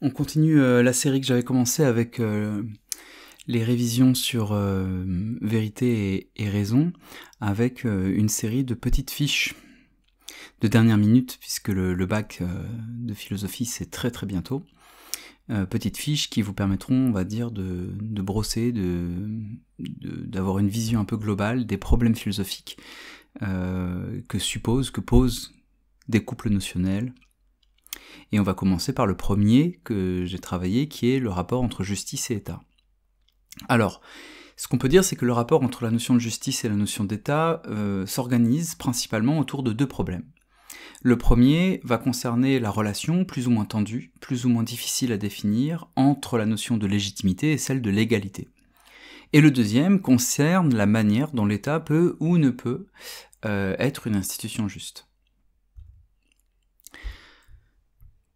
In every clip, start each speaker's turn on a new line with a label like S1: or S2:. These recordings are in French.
S1: On continue la série que j'avais commencée avec les révisions sur vérité et raison, avec une série de petites fiches de dernière minute, puisque le bac de philosophie c'est très très bientôt. Petites fiches qui vous permettront, on va dire, de brosser, d'avoir une vision un peu globale des problèmes philosophiques que posent des couples notionnels. Et on va commencer par le premier que j'ai travaillé, qui est le rapport entre justice et État. Alors, ce qu'on peut dire, c'est que le rapport entre la notion de justice et la notion d'État s'organise principalement autour de deux problèmes. Le premier va concerner la relation plus ou moins tendue, plus ou moins difficile à définir, entre la notion de légitimité et celle de légalité. Et le deuxième concerne la manière dont l'État peut ou ne peut être une institution juste.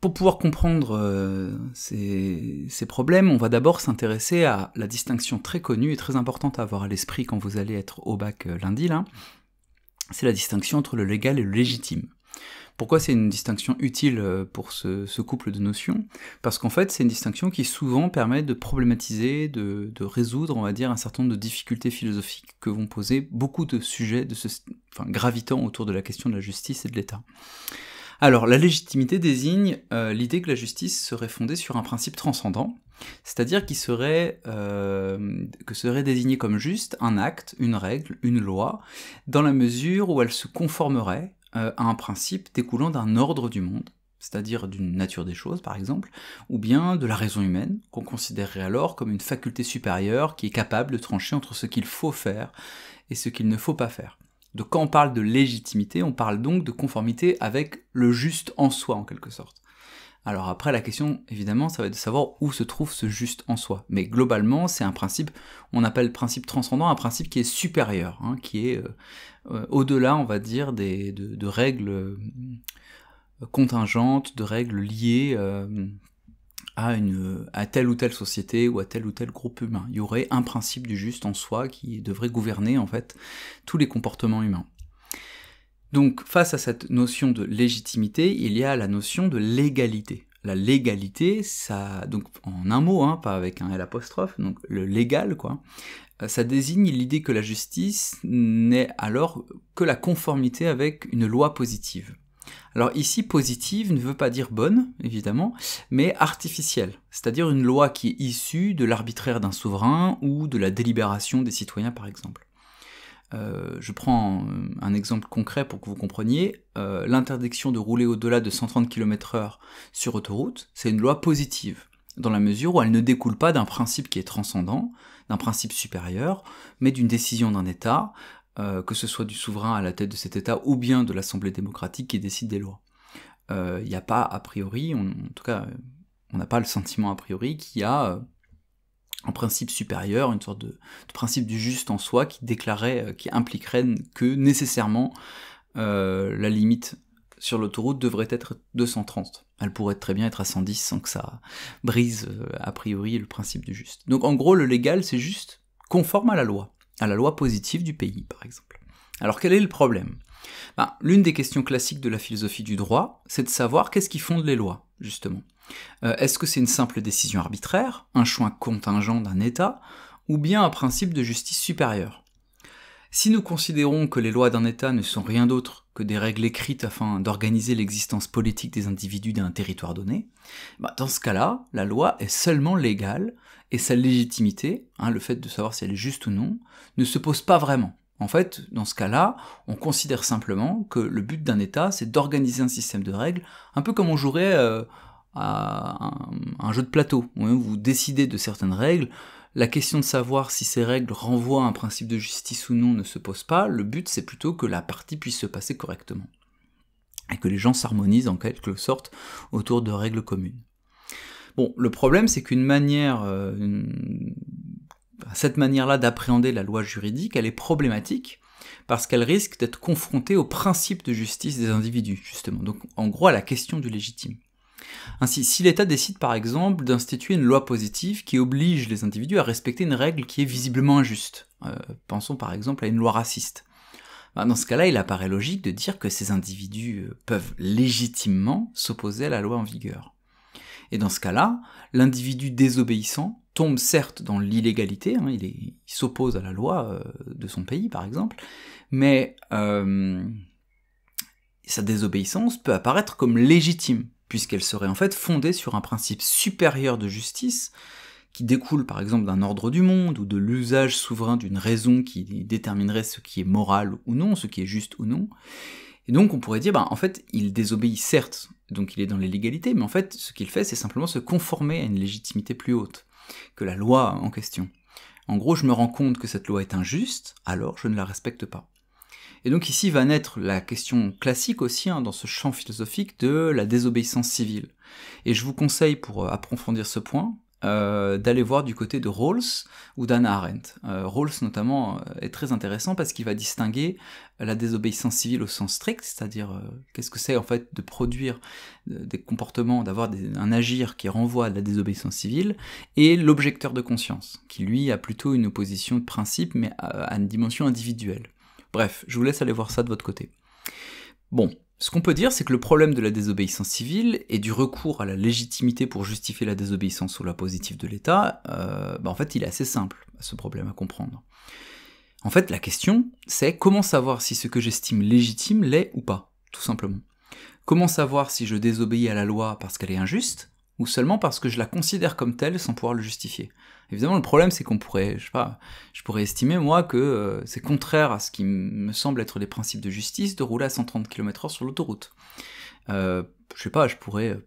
S1: Pour pouvoir comprendre ces problèmes, on va d'abord s'intéresser à la distinction très connue et très importante à avoir à l'esprit quand vous allez être au bac lundi, là. C'est la distinction entre le légal et le légitime. Pourquoi c'est une distinction utile pour ce couple de notions? Parce qu'en fait, c'est une distinction qui souvent permet de problématiser, de résoudre, on va dire, un certain nombre de difficultés philosophiques que vont poser beaucoup de sujets gravitant autour de la question de la justice et de l'État. Alors, la légitimité désigne l'idée que la justice serait fondée sur un principe transcendant, c'est-à-dire que serait désigné comme juste un acte, une règle, une loi, dans la mesure où elle se conformerait à un principe découlant d'un ordre du monde, c'est-à-dire d'une nature des choses par exemple, ou bien de la raison humaine, qu'on considérerait alors comme une faculté supérieure qui est capable de trancher entre ce qu'il faut faire et ce qu'il ne faut pas faire. Donc quand on parle de légitimité, on parle donc de conformité avec le juste en soi en quelque sorte. Alors après la question évidemment ça va être de savoir où se trouve ce juste en soi, mais globalement c'est un principe, on appelle le principe transcendant un principe qui est supérieur, qui est au-delà on va dire de règles contingentes, de règles liées à telle ou telle société ou à tel ou tel groupe humain. Il y aurait un principe du juste en soi qui devrait gouverner en fait tous les comportements humains. Donc face à cette notion de légitimité, il y a la notion de légalité. La légalité, ça, donc en un mot, pas avec un L apostrophe, donc le légal, ça désigne l'idée que la justice n'est alors que la conformité avec une loi positive. Alors ici, positive ne veut pas dire bonne, évidemment, mais artificielle, c'est-à-dire une loi qui est issue de l'arbitraire d'un souverain ou de la délibération des citoyens, par exemple. Je prends un exemple concret pour que vous compreniez. L'interdiction de rouler au-delà de 130 km/h sur autoroute, c'est une loi positive, dans la mesure où elle ne découle pas d'un principe qui est transcendant, d'un principe supérieur, mais d'une décision d'un État, que ce soit du souverain à la tête de cet État ou bien de l'Assemblée démocratique qui décide des lois. Il n'y a pas a priori, en tout cas, on n'a pas le sentiment a priori qu'il y a un principe supérieur, une sorte de principe du juste en soi qui impliquerait que nécessairement la limite sur l'autoroute devrait être 230. Elle pourrait très bien être à 110 sans que ça brise a priori le principe du juste. Donc en gros, le légal, c'est juste conforme à la loi positive du pays, par exemple. Alors quel est le problème ? L'une des questions classiques de la philosophie du droit, c'est de savoir qu'est-ce qui fonde les lois, justement. Est-ce que c'est une simple décision arbitraire, un choix contingent d'un État, ou bien un principe de justice supérieure ? Si nous considérons que les lois d'un État ne sont rien d'autre que des règles écrites afin d'organiser l'existence politique des individus d'un territoire donné, dans ce cas-là, la loi est seulement légale, et sa légitimité, le fait de savoir si elle est juste ou non, ne se pose pas vraiment. En fait, dans ce cas-là, on considère simplement que le but d'un État, c'est d'organiser un système de règles, un peu comme on jouerait à un jeu de plateau, où vous décidez de certaines règles. La question de savoir si ces règles renvoient à un principe de justice ou non ne se pose pas, le but c'est plutôt que la partie puisse se passer correctement, et que les gens s'harmonisent en quelque sorte autour de règles communes. Bon, le problème c'est qu'une manière... cette manière-là d'appréhender la loi juridique, elle est problématique, parce qu'elle risque d'être confrontée au principe de justice des individus, justement, donc en gros à la question du légitime. Ainsi, si l'État décide par exemple d'instituer une loi positive qui oblige les individus à respecter une règle qui est visiblement injuste, pensons par exemple à une loi raciste, dans ce cas-là, il apparaît logique de dire que ces individus peuvent légitimement s'opposer à la loi en vigueur. Et dans ce cas-là, l'individu désobéissant tombe certes dans l'illégalité, hein, il s'oppose à la loi de son pays par exemple, mais sa désobéissance peut apparaître comme légitime, puisqu'elle serait en fait fondée sur un principe supérieur de justice, qui découle par exemple d'un ordre du monde, ou de l'usage souverain d'une raison qui déterminerait ce qui est moral ou non, ce qui est juste ou non. Et donc on pourrait dire, en fait, il désobéit certes, donc il est dans l'illégalité, mais en fait, ce qu'il fait, c'est simplement se conformer à une légitimité plus haute que la loi en question. En gros, je me rends compte que cette loi est injuste, alors je ne la respecte pas. Et donc ici va naître la question classique aussi, hein, dans ce champ philosophique, de la désobéissance civile. Et je vous conseille, pour approfondir ce point, d'aller voir du côté de Rawls ou d'Hannah Arendt. Rawls notamment est très intéressant parce qu'il va distinguer la désobéissance civile au sens strict, c'est-à-dire qu'est-ce que c'est en fait de produire des comportements, d'avoir un agir qui renvoie à la désobéissance civile, et l'objecteur de conscience, qui lui a plutôt une opposition de principe mais à une dimension individuelle. Bref, je vous laisse aller voir ça de votre côté. Bon, ce qu'on peut dire, c'est que le problème de la désobéissance civile et du recours à la légitimité pour justifier la désobéissance ou la positive de l'État, en fait, il est assez simple, ce problème à comprendre. En fait, la question, c'est comment savoir si ce que j'estime légitime l'est ou pas, tout simplement. Comment savoir si je désobéis à la loi parce qu'elle est injuste, ou seulement parce que je la considère comme telle sans pouvoir le justifier. Évidemment, le problème, c'est qu'on pourrait, je pourrais estimer, moi, que c'est contraire à ce qui me semble être les principes de justice de rouler à 130 km/h sur l'autoroute. Je pourrais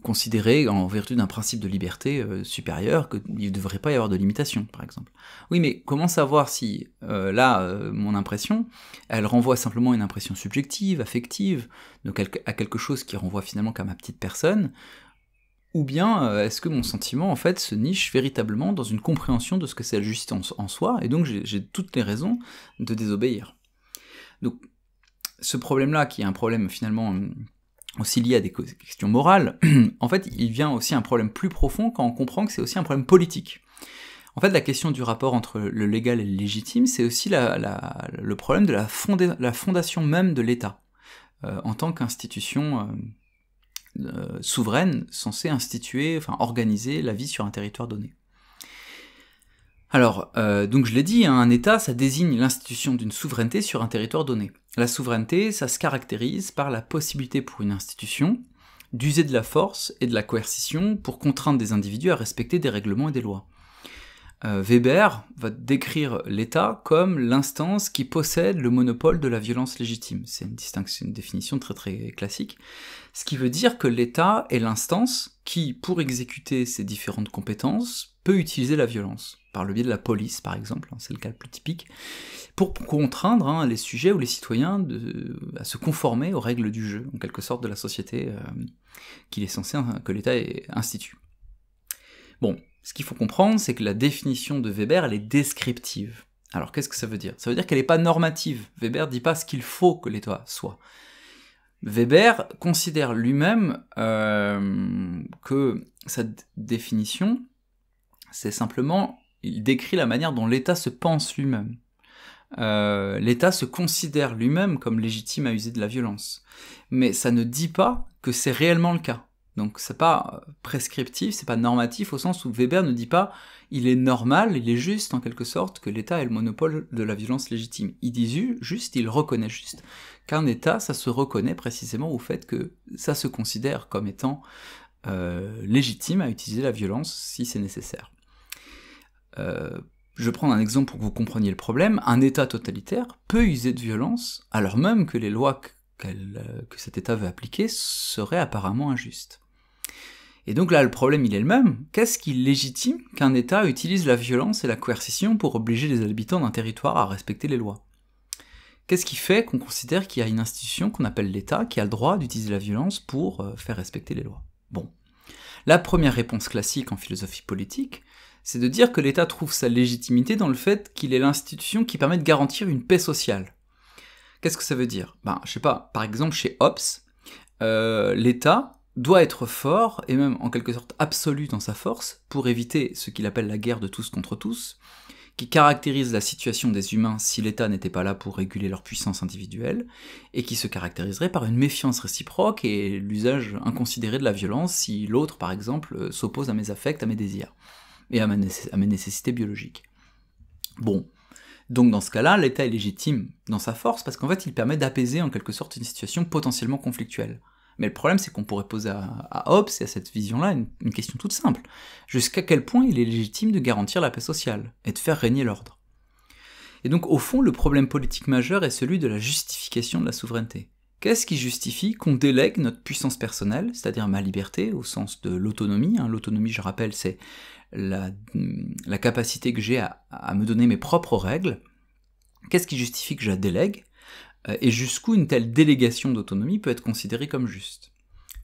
S1: considérer, en vertu d'un principe de liberté supérieur, qu'il ne devrait pas y avoir de limitation, par exemple. Oui, mais comment savoir si, mon impression, elle renvoie simplement à une impression subjective, affective, donc à quelque chose qui renvoie finalement qu'à ma petite personne, ou bien est-ce que mon sentiment, en fait, se niche véritablement dans une compréhension de ce que c'est la justice en soi, et donc j'ai toutes les raisons de désobéir. Donc, ce problème-là, qui est un problème finalement aussi lié à des questions morales, en fait, il vient aussi un problème plus profond quand on comprend que c'est aussi un problème politique. En fait, la question du rapport entre le légal et le légitime, c'est aussi le problème de la fondation même de l'État, en tant qu'institution souveraine, censée organiser la vie sur un territoire donné. Alors, donc je l'ai dit, un État, ça désigne l'institution d'une souveraineté sur un territoire donné. La souveraineté, ça se caractérise par la possibilité pour une institution d'user de la force et de la coercition pour contraindre des individus à respecter des règlements et des lois. Weber va décrire l'État comme l'instance qui possède le monopole de la violence légitime. C'est une définition très très classique. Ce qui veut dire que l'État est l'instance qui, pour exécuter ses différentes compétences, peut utiliser la violence, par le biais de la police par exemple, c'est le cas le plus typique, pour contraindre les sujets ou les citoyens à se conformer aux règles du jeu, en quelque sorte de la société que l'État institue. Bon, ce qu'il faut comprendre, c'est que la définition de Weber, elle est descriptive. Alors qu'est-ce que ça veut dire ? Ça veut dire qu'elle n'est pas normative. Weber ne dit pas ce qu'il faut que l'État soit. Weber considère lui-même que cette définition, c'est simplement, il décrit la manière dont l'État se pense lui-même. L'État se considère lui-même comme légitime à user de la violence. Mais ça ne dit pas que c'est réellement le cas. Donc c'est pas prescriptif, c'est pas normatif au sens où Weber ne dit pas il est normal, il est juste en quelque sorte que l'État ait le monopole de la violence légitime. Il dit juste, il reconnaît juste qu'un État, ça se reconnaît précisément au fait que ça se considère comme étant légitime à utiliser la violence si c'est nécessaire. Je vais prendre un exemple pour que vous compreniez le problème. Un État totalitaire peut user de violence alors même que les lois que cet État veut appliquer seraient apparemment injustes. Et donc là, le problème, il est le même. Qu'est-ce qui légitime qu'un État utilise la violence et la coercition pour obliger les habitants d'un territoire à respecter les lois ? Qu'est-ce qui fait qu'on considère qu'il y a une institution qu'on appelle l'État qui a le droit d'utiliser la violence pour faire respecter les lois ? Bon. La première réponse classique en philosophie politique, c'est de dire que l'État trouve sa légitimité dans le fait qu'il est l'institution qui permet de garantir une paix sociale. Qu'est-ce que ça veut dire ? Je sais pas, par exemple chez Hobbes, l'État doit être fort, et même en quelque sorte absolu dans sa force, pour éviter ce qu'il appelle la guerre de tous contre tous, qui caractérise la situation des humains si l'État n'était pas là pour réguler leur puissance individuelle, et qui se caractériserait par une méfiance réciproque et l'usage inconsidéré de la violence si l'autre, par exemple, s'oppose à mes affects, à mes désirs, et à mes nécessités biologiques. Bon, donc dans ce cas-là, l'État est légitime dans sa force, parce qu'en fait il permet d'apaiser en quelque sorte une situation potentiellement conflictuelle. Mais le problème, c'est qu'on pourrait poser à Hobbes et à cette vision-là une question toute simple. Jusqu'à quel point il est légitime de garantir la paix sociale et de faire régner l'ordre? Et donc, au fond, le problème politique majeur est celui de la justification de la souveraineté. Qu'est-ce qui justifie qu'on délègue notre puissance personnelle, c'est-à-dire ma liberté, au sens de l'autonomie? L'autonomie, je rappelle, c'est la capacité que j'ai à me donner mes propres règles. Qu'est-ce qui justifie que je la délègue? Et jusqu'où une telle délégation d'autonomie peut être considérée comme juste.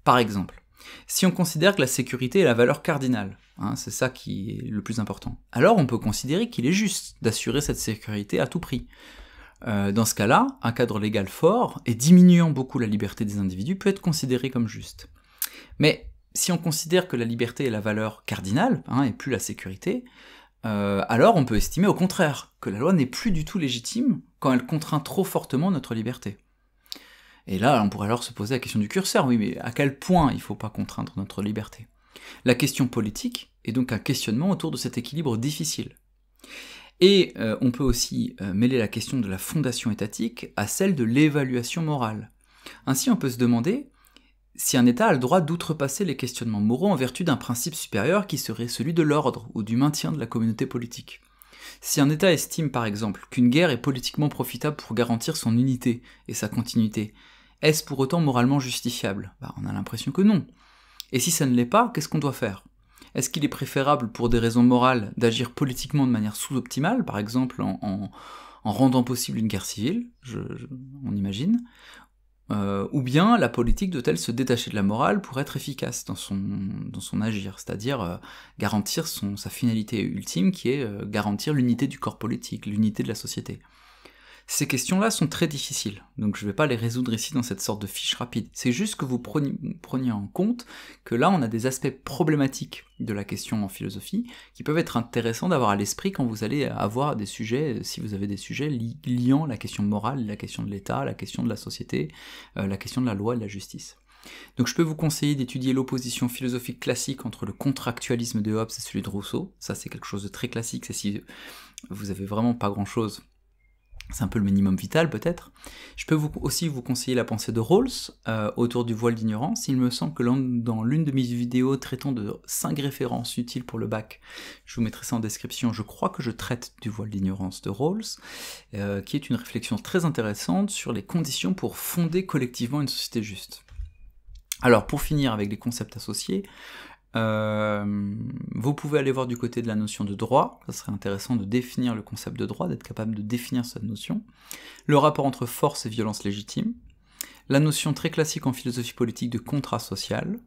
S1: Par exemple, si on considère que la sécurité est la valeur cardinale, c'est ça qui est le plus important, alors on peut considérer qu'il est juste d'assurer cette sécurité à tout prix. Dans ce cas-là, un cadre légal fort, et diminuant beaucoup la liberté des individus, peut être considéré comme juste. Mais si on considère que la liberté est la valeur cardinale, et plus la sécurité, alors on peut estimer au contraire que la loi n'est plus du tout légitime quand elle contraint trop fortement notre liberté. Et là, on pourrait alors se poser la question du curseur, oui, mais à quel point il ne faut pas contraindre notre liberté? La question politique est donc un questionnement autour de cet équilibre difficile. Et on peut aussi mêler la question de la fondation étatique à celle de l'évaluation morale. Ainsi, on peut se demander si un État a le droit d'outrepasser les questionnements moraux en vertu d'un principe supérieur qui serait celui de l'ordre ou du maintien de la communauté politique. Si un État estime par exemple qu'une guerre est politiquement profitable pour garantir son unité et sa continuité, est-ce pour autant moralement justifiable? On a l'impression que non. Et si ça ne l'est pas, qu'est-ce qu'on doit faire? Est-ce qu'il est préférable pour des raisons morales d'agir politiquement de manière sous-optimale, par exemple en rendant possible une guerre civile, on imagine, ou bien la politique doit-elle se détacher de la morale pour être efficace dans son agir, c'est-à-dire garantir sa finalité ultime qui est garantir l'unité du corps politique, l'unité de la société. Ces questions-là sont très difficiles, donc je ne vais pas les résoudre ici dans cette sorte de fiche rapide. C'est juste que vous preniez en compte que là on a des aspects problématiques de la question en philosophie qui peuvent être intéressants d'avoir à l'esprit quand vous allez avoir des sujets, si vous avez des sujets liant la question morale, la question de l'État, la question de la société, la question de la loi et de la justice. Donc je peux vous conseiller d'étudier l'opposition philosophique classique entre le contractualisme de Hobbes et celui de Rousseau. Ça c'est quelque chose de très classique, c'est si vous avez vraiment pas grand-chose. C'est un peu le minimum vital peut-être. Je peux aussi vous conseiller la pensée de Rawls autour du voile d'ignorance. Il me semble que dans l'une de mes vidéos traitant de 5 références utiles pour le bac, je vous mettrai ça en description, je crois que je traite du voile d'ignorance de Rawls, qui est une réflexion très intéressante sur les conditions pour fonder collectivement une société juste. Alors pour finir avec les concepts associés, vous pouvez aller voir du côté de la notion de droit, ça serait intéressant de définir le concept de droit, d'être capable de définir cette notion, le rapport entre force et violence légitime, la notion très classique en philosophie politique de contrat social,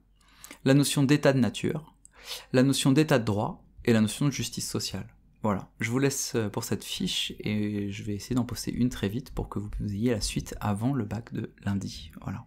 S1: la notion d'état de nature, la notion d'état de droit et la notion de justice sociale. Voilà, je vous laisse pour cette fiche et je vais essayer d'en poster une très vite pour que vous ayez la suite avant le bac de lundi. Voilà.